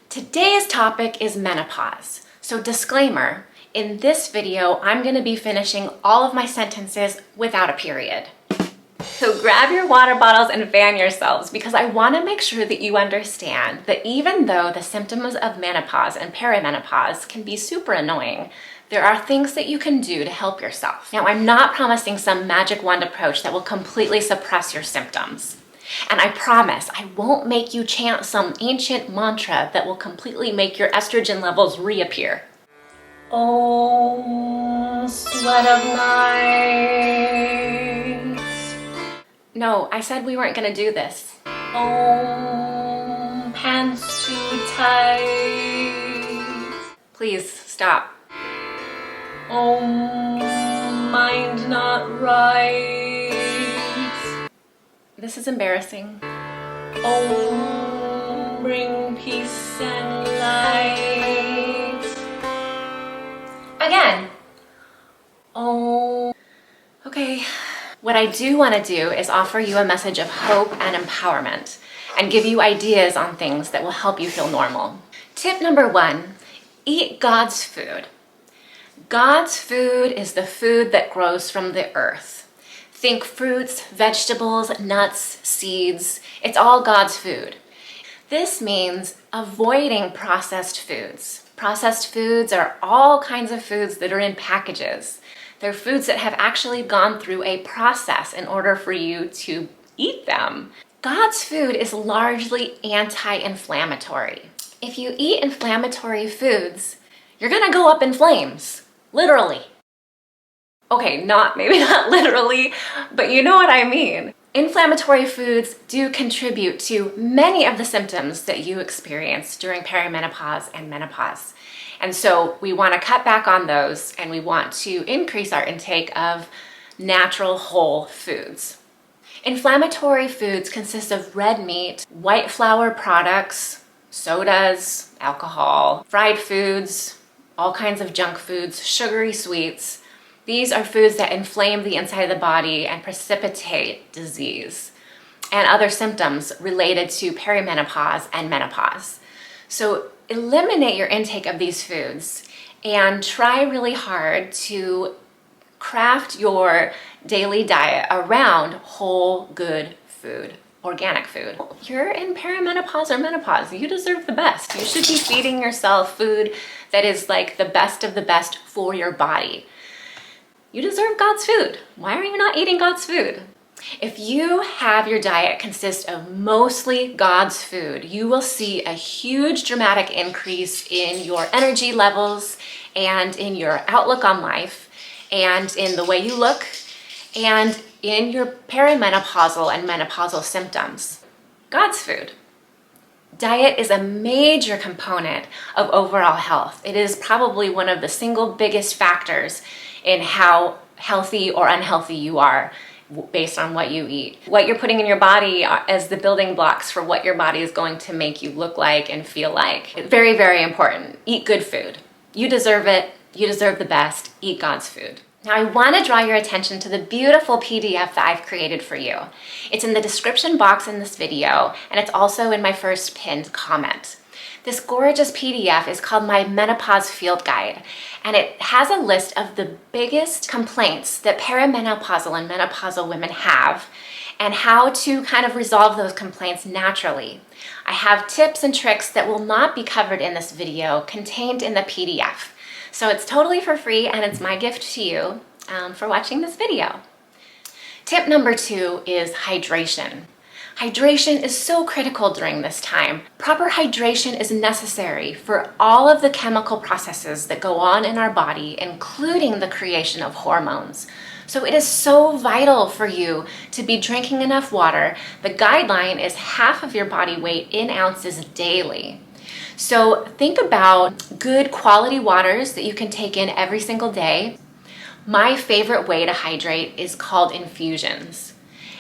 Today's topic is menopause. So disclaimer, in this video, I'm gonna be finishing all of my sentences without a period. So grab your water bottles and fan yourselves because I wanna make sure that you understand that even though the symptoms of menopause and perimenopause can be super annoying, there are things that you can do to help yourself. Now, I'm not promising some magic wand approach that will completely suppress your symptoms. And I promise I won't make you chant some ancient mantra that will completely make your estrogen levels reappear. Oh, sweat of night. No, I said we weren't gonna do this. Oh, pants too tight. Please stop. Oh, mind not right. This is embarrassing. Oh, bring peace and light. Again. Oh. Okay. What I do want to do is offer you a message of hope and empowerment and give you ideas on things that will help you feel normal. Tip number 1, eat God's food. God's food is the food that grows from the earth. Think fruits, vegetables, nuts, seeds. It's all God's food. This means avoiding processed foods. Processed foods are all kinds of foods that are in packages. They're foods that have actually gone through a process in order for you to eat them. God's food is largely anti-inflammatory. If you eat inflammatory foods, you're gonna go up in flames, literally. Okay, maybe not literally, but you know what I mean. Inflammatory foods do contribute to many of the symptoms that you experience during perimenopause and menopause. And so we want to cut back on those and we want to increase our intake of natural whole foods. Inflammatory foods consist of red meat, white flour products, sodas, alcohol, fried foods, all kinds of junk foods, sugary sweets. These are foods that inflame the inside of the body and precipitate disease and other symptoms related to perimenopause and menopause. So eliminate your intake of these foods and try really hard to craft your daily diet around whole, good food, organic food. You're in perimenopause or menopause. You deserve the best. You should be feeding yourself food that is like the best of the best for your body. You deserve God's food. Why are you not eating God's food? If you have your diet consist of mostly God's food, you will see a huge dramatic increase in your energy levels and in your outlook on life and in the way you look and in your perimenopausal and menopausal symptoms. God's food. Diet is a major component of overall health. It is probably one of the single biggest factors in how healthy or unhealthy you are based on what you eat. What you're putting in your body as the building blocks for what your body is going to make you look like and feel like. Very, very important. Eat good food. You deserve it. You deserve the best. Eat God's food. Now I want to draw your attention to the beautiful PDF that I've created for you. It's in the description box in this video, and it's also in my first pinned comment. This gorgeous PDF is called my Menopause Field Guide, and it has a list of the biggest complaints that perimenopausal and menopausal women have and how to kind of resolve those complaints naturally. I have tips and tricks that will not be covered in this video contained in the PDF. So it's totally for free and it's my gift to you for watching this video. Tip number 2 is hydration. Hydration is so critical during this time. Proper hydration is necessary for all of the chemical processes that go on in our body, including the creation of hormones. So it is so vital for you to be drinking enough water. The guideline is half of your body weight in ounces daily. So think about good quality waters that you can take in every single day. My favorite way to hydrate is called infusions.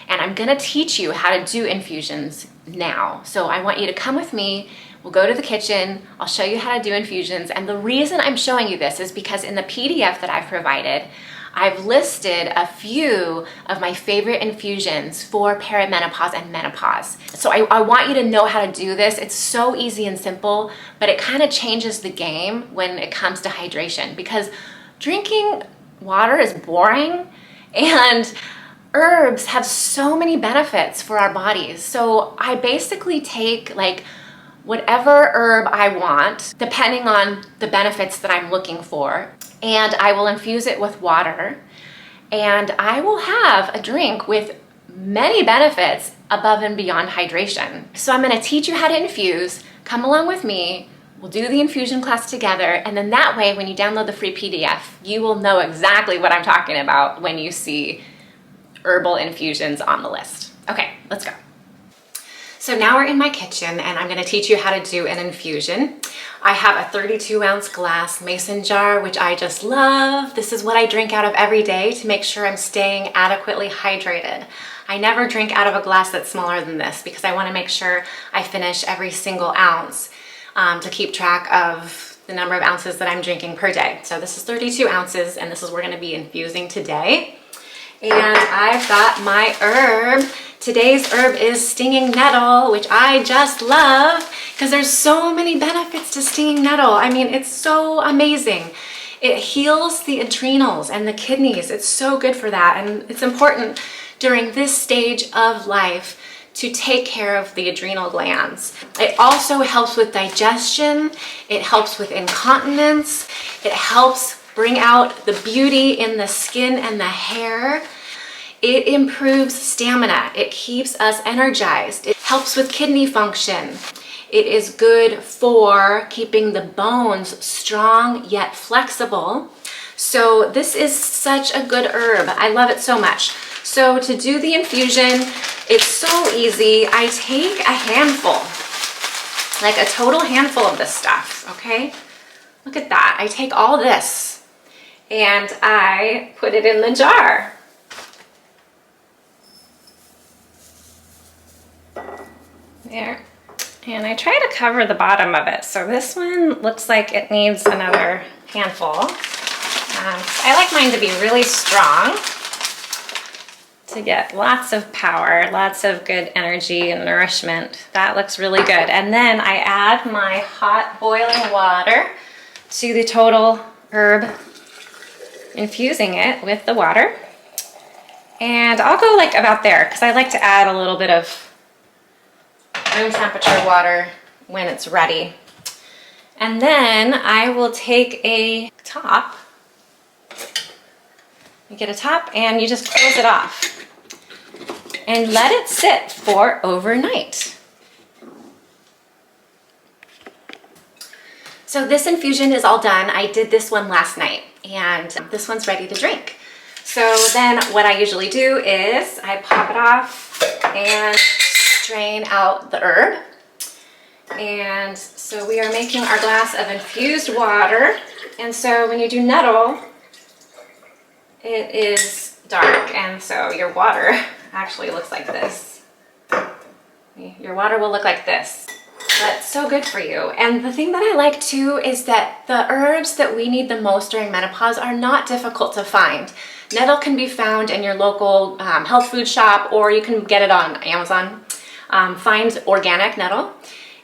And I'm gonna teach you how to do infusions now. So I want you to come with me, we'll go to the kitchen, I'll show you how to do infusions. And the reason I'm showing you this is because in the PDF that I've provided, I've listed a few of my favorite infusions for perimenopause and menopause. So I want you to know how to do this. It's so easy and simple, but it kind of changes the game when it comes to hydration, because drinking water is boring and herbs have so many benefits for our bodies. So I basically take like whatever herb I want, depending on the benefits that I'm looking for, and I will infuse it with water, and I will have a drink with many benefits above and beyond hydration. So I'm gonna teach you how to infuse. Come along with me. We'll do the infusion class together, and then that way, when you download the free PDF, you will know exactly what I'm talking about when you see herbal infusions on the list. Okay, let's go. So now we're in my kitchen, and I'm gonna teach you how to do an infusion. I have a 32-ounce glass mason jar, which I just love. This is what I drink out of every day to make sure I'm staying adequately hydrated. I never drink out of a glass that's smaller than this because I wanna make sure I finish every single ounce to keep track of the number of ounces that I'm drinking per day. So this is 32 ounces, and this is what we're gonna be infusing today. And I've got my herb. Today's herb is stinging nettle, which I just love because there's so many benefits to stinging nettle. I mean, it's so amazing. It heals the adrenals and the kidneys. It's so good for that. And it's important during this stage of life to take care of the adrenal glands. It also helps with digestion. It helps with incontinence. It helps bring out the beauty in the skin and the hair. It improves stamina. It keeps us energized. It helps with kidney function. It is good for keeping the bones strong yet flexible. So this is such a good herb. I love it so much. So to do the infusion, it's so easy. I take a handful, like a total handful of this stuff, okay? Look at that. I take all this and I put it in the jar. There. And I try to cover the bottom of it. So this one looks like it needs another handful. I like mine to be really strong to get lots of power, lots of good energy and nourishment. That looks really good. And then I add my hot boiling water to the total herb, infusing it with the water. And I'll go like about there because I like to add a little bit of room temperature water when it's ready. And then I will take a top. You get a top and you just close it off and let it sit for overnight. So this infusion is all done. I did this one last night and this one's ready to drink. So then what I usually do is I pop it off and strain out the herb. And so we are making our glass of infused water. And so when you do nettle, it is dark, and so your water actually looks like this. Your water will look like this. That's so good for you. And the thing that I like too is that the herbs that we need the most during menopause are not difficult to find. Nettle can be found in your local health food shop, or you can get it on Amazon. Find organic nettle.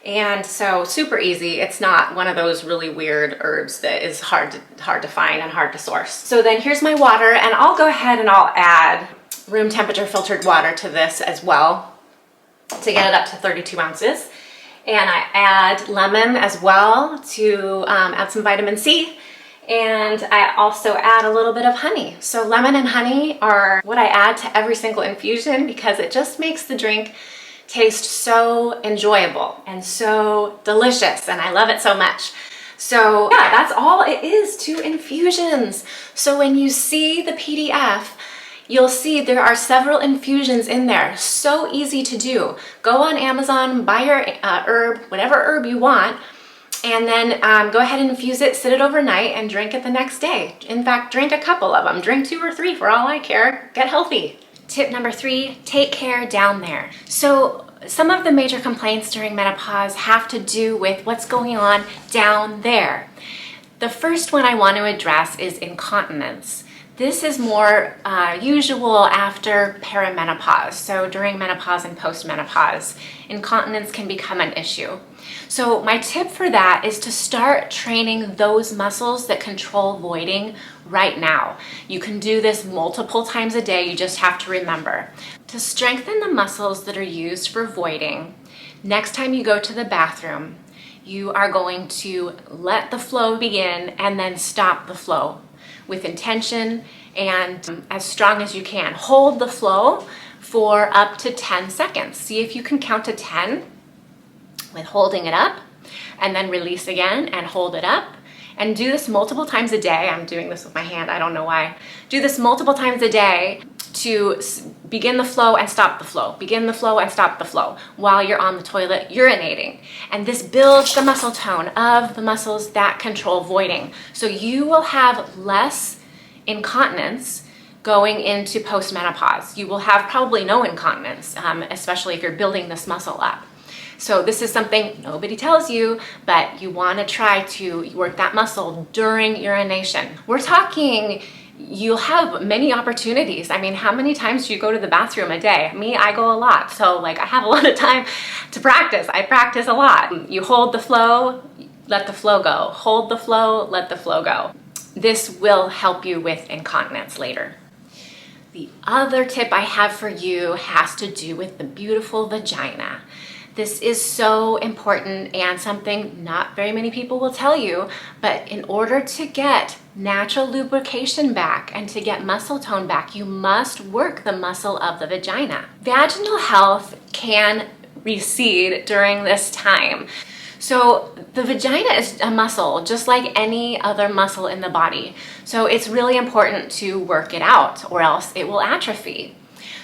And so super easy. It's not one of those really weird herbs that is hard to find and hard to source. So then here's my water, and I'll go ahead and I'll add room temperature filtered water to this as well to get it up to 32 ounces. And I add lemon as well to add some vitamin C. And I also add a little bit of honey. So lemon and honey are what I add to every single infusion because it just makes the drink taste so enjoyable and so delicious, and I love it so much. So yeah, that's all it is to infusions. So when you see the PDF, you'll see there are several infusions in there. So easy to do. Go on Amazon, buy your herb, whatever herb you want, and then go ahead and infuse it, sit it overnight, and drink it the next day. In fact, drink a couple of them. Drink 2 or 3 for all I care. Get healthy. Tip number 3, take care down there. So some of the major complaints during menopause have to do with what's going on down there. The first one I want to address is incontinence. This is more usual after perimenopause. So during menopause and postmenopause, incontinence can become an issue. So my tip for that is to start training those muscles that control voiding right now. You can do this multiple times a day, you just have to remember. To strengthen the muscles that are used for voiding, next time you go to the bathroom, you are going to let the flow begin and then stop the flow with intention and as strong as you can. Hold the flow for up to 10 seconds. See if you can count to 10 with holding it up, and then release again and hold it up. And do this multiple times a day. I'm doing this with my hand, I don't know why. Do this multiple times a day to begin the flow and stop the flow, begin the flow and stop the flow while you're on the toilet urinating. And this builds the muscle tone of the muscles that control voiding. So you will have less incontinence going into postmenopause. You will have probably no incontinence, especially if you're building this muscle up. So this is something nobody tells you, but you want to try to work that muscle during urination. We're talking, you'll have many opportunities. I mean, how many times do you go to the bathroom a day? Me, I go a lot. So like I have a lot of time to practice. I practice a lot. You hold the flow, let the flow go. Hold the flow, let the flow go. This will help you with incontinence later. The other tip I have for you has to do with the beautiful vagina. This is so important and something not very many people will tell you, but in order to get natural lubrication back and to get muscle tone back, you must work the muscle of the vagina. Vaginal health can recede during this time. So the vagina is a muscle just like any other muscle in the body. So it's really important to work it out or else it will atrophy.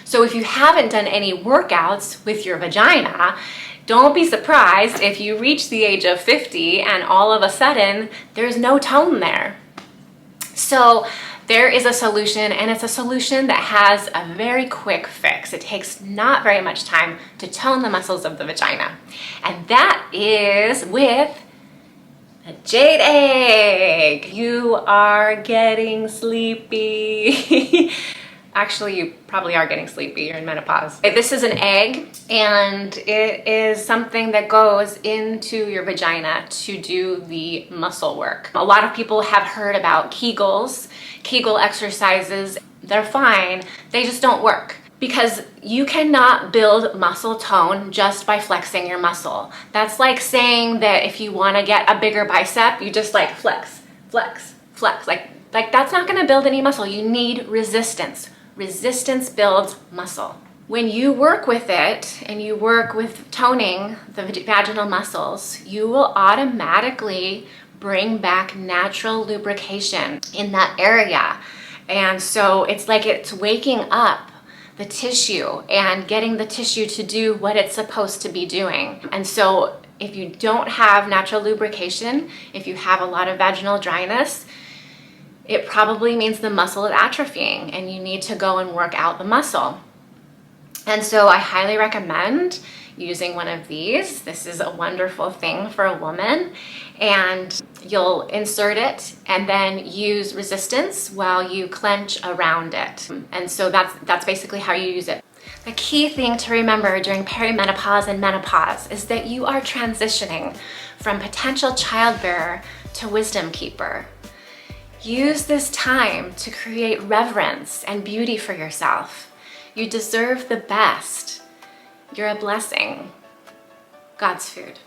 So if you haven't done any workouts with your vagina, don't be surprised if you reach the age of 50 and all of a sudden there's no tone there. So there is a solution, and it's a solution that has a very quick fix. It takes not very much time to tone the muscles of the vagina. And that is with a jade egg. You are getting sleepy. Actually, you probably are getting sleepy, you're in menopause. This is an egg, and it is something that goes into your vagina to do the muscle work. A lot of people have heard about Kegel exercises. They're fine, they just don't work. Because you cannot build muscle tone just by flexing your muscle. That's like saying that if you want to get a bigger bicep, you just like flex, flex, flex. Like that's not going to build any muscle. You need resistance. Resistance builds muscle. When you work with it and you work with toning the vaginal muscles, you will automatically bring back natural lubrication in that area. And so it's like it's waking up the tissue and getting the tissue to do what it's supposed to be doing. And so if you don't have natural lubrication, if you have a lot of vaginal dryness, it probably means the muscle is atrophying and you need to go and work out the muscle. And so I highly recommend using one of these. This is a wonderful thing for a woman, and you'll insert it and then use resistance while you clench around it. And so that's basically how you use it. The key thing to remember during perimenopause and menopause is that you are transitioning from potential childbearer to wisdom keeper. Use this time to create reverence and beauty for yourself. You deserve the best. You're a blessing. God's food.